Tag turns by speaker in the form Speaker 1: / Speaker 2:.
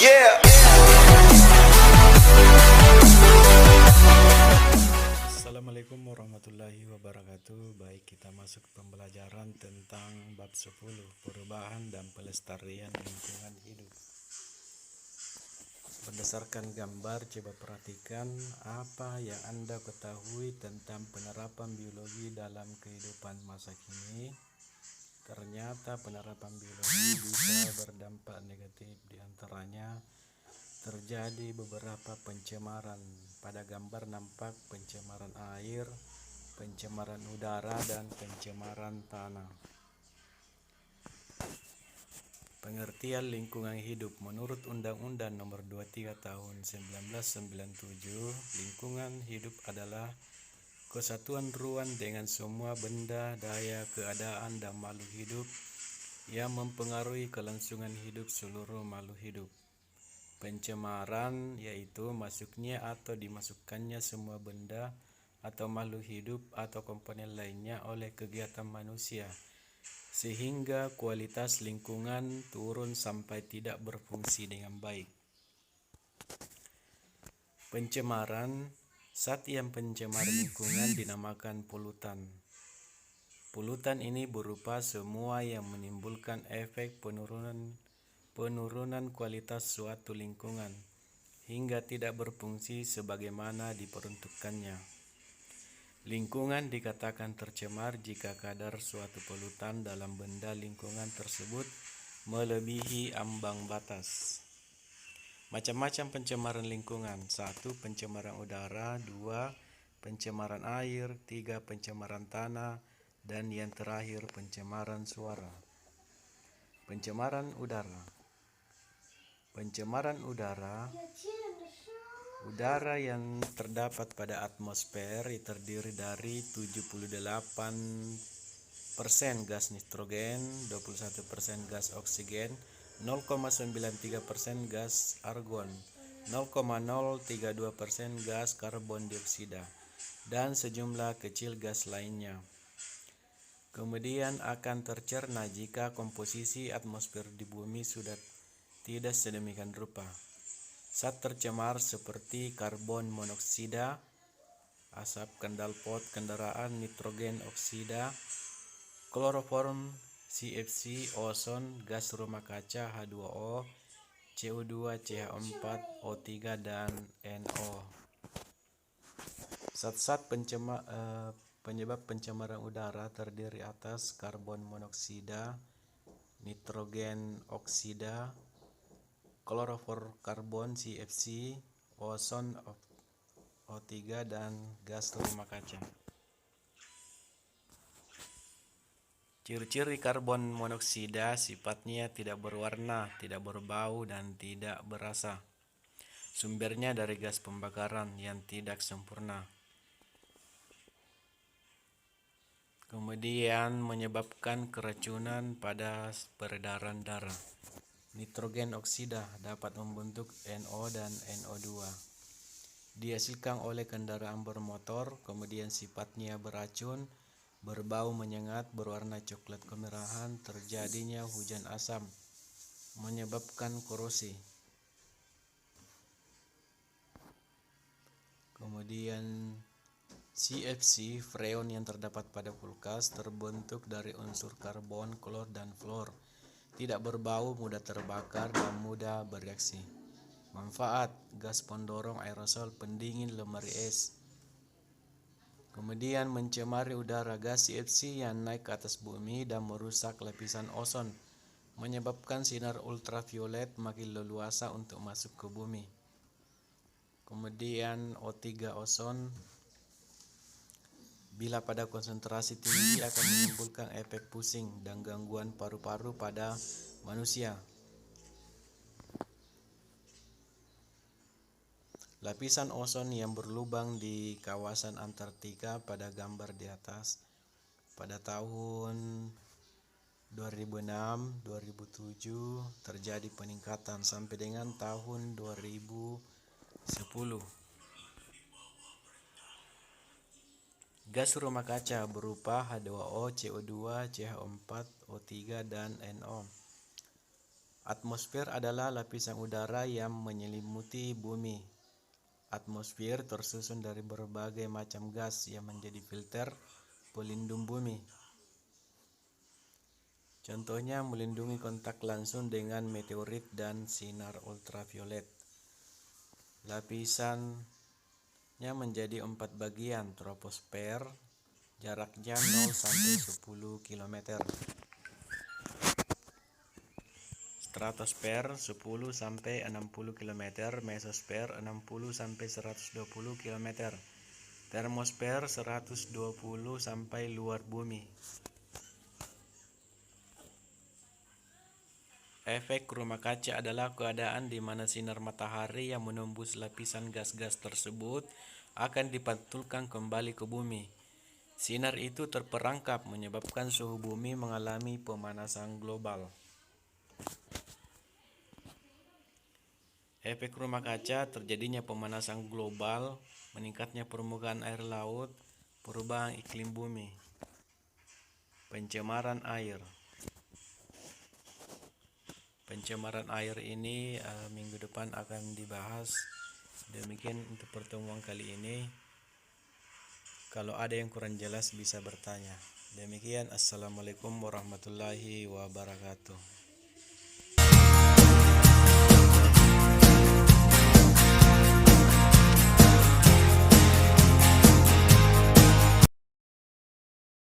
Speaker 1: Yeah.
Speaker 2: Assalamualaikum warahmatullahi wabarakatuh. Baik, kita masuk pembelajaran tentang bab 10, perubahan dan pelestarian lingkungan hidup. Berdasarkan gambar, coba perhatikan apa yang Anda ketahui tentang penerapan biologi dalam kehidupan masa kini. Ternyata penerapan biologi bisa berdampak negatif, diantaranya terjadi beberapa pencemaran. Pada gambar nampak pencemaran air, pencemaran udara, dan pencemaran tanah. Pengertian lingkungan hidup menurut Undang-Undang Nomor 23 Tahun 1997, lingkungan hidup adalah kesatuan ruang dengan semua benda, daya, keadaan, dan makhluk hidup yang mempengaruhi kelangsungan hidup seluruh makhluk hidup. Pencemaran yaitu masuknya atau dimasukkannya semua benda atau makhluk hidup atau komponen lainnya oleh kegiatan manusia sehingga kualitas lingkungan turun sampai tidak berfungsi dengan baik. Pencemaran, zat yang pencemar lingkungan dinamakan polutan. Polutan ini berupa semua yang menimbulkan efek penurunan kualitas suatu lingkungan hingga tidak berfungsi sebagaimana diperuntukkannya. Lingkungan dikatakan tercemar jika kadar suatu polutan dalam benda lingkungan tersebut melebihi ambang batas. Macam-macam pencemaran lingkungan: 1. Pencemaran udara, 2. Pencemaran air, 3. Pencemaran tanah, dan yang terakhir pencemaran suara. Pencemaran udara. Pencemaran udara yang terdapat pada atmosfer terdiri dari 78% gas nitrogen, 21% gas oksigen, 0,93% gas argon, 0,032% gas karbon dioksida, dan sejumlah kecil gas lainnya. Kemudian akan tercerna jika komposisi atmosfer di bumi sudah tidak sedemikian rupa. Zat tercemar seperti karbon monoksida, asap knalpot kendaraan, nitrogen oksida, kloroform, CFC, ozon, gas rumah kaca, H2O, CO2, CH4, O3, dan NO. Zat-zat penyebab pencemaran udara terdiri atas karbon monoksida, nitrogen oksida, klorofluorkarbon CFC, ozon O3, dan gas rumah kaca. Ciri-ciri karbon monoksida sifatnya tidak berwarna, tidak berbau, dan tidak berasa. Sumbernya dari gas pembakaran yang tidak sempurna. Kemudian menyebabkan keracunan pada peredaran darah. Nitrogen oksida dapat membentuk NO dan NO2. Dihasilkan oleh kendaraan bermotor, kemudian sifatnya beracun, berbau menyengat, berwarna coklat kemerahan, terjadinya hujan asam, menyebabkan korosi. Kemudian CFC, freon yang terdapat pada kulkas, terbentuk dari unsur karbon, klor, dan fluor. Tidak berbau, mudah terbakar, dan mudah bereaksi. Manfaat: gas pendorong aerosol, pendingin lemari es. Kemudian mencemari udara. Gas CFC yang naik ke atas bumi dan merusak lapisan ozon, menyebabkan sinar ultraviolet makin leluasa untuk masuk ke bumi. Kemudian O3, ozon, bila pada konsentrasi tinggi akan menimbulkan efek pusing dan gangguan paru-paru pada manusia. Lapisan ozon yang berlubang di kawasan Antartika pada gambar di atas. Pada tahun 2006-2007 terjadi peningkatan sampai dengan tahun 2010. Gas rumah kaca berupa H2O, CO2, CH4, O3, dan NO. Atmosfer adalah lapisan udara yang menyelimuti bumi. Atmosfer tersusun dari berbagai macam gas yang menjadi filter pelindung bumi. Contohnya melindungi kontak langsung dengan meteorit dan sinar ultraviolet. Lapisannya menjadi 4 bagian: troposfer, jaraknya 0 sampai 10 km. Stratosfer 10 sampai 60 km, mesosfer 60 sampai 120 km, termosfer 120 sampai luar bumi. Efek rumah kaca adalah keadaan di mana sinar matahari yang menembus lapisan gas-gas tersebut akan dipantulkan kembali ke bumi. Sinar itu terperangkap menyebabkan suhu bumi mengalami pemanasan global. Efek rumah kaca terjadinya pemanasan global, meningkatnya permukaan air laut, perubahan iklim bumi. Pencemaran air. Pencemaran air ini minggu depan akan dibahas. Demikian untuk pertemuan kali ini. Kalau ada yang kurang jelas bisa bertanya. Demikian, assalamualaikum warahmatullahi wabarakatuh.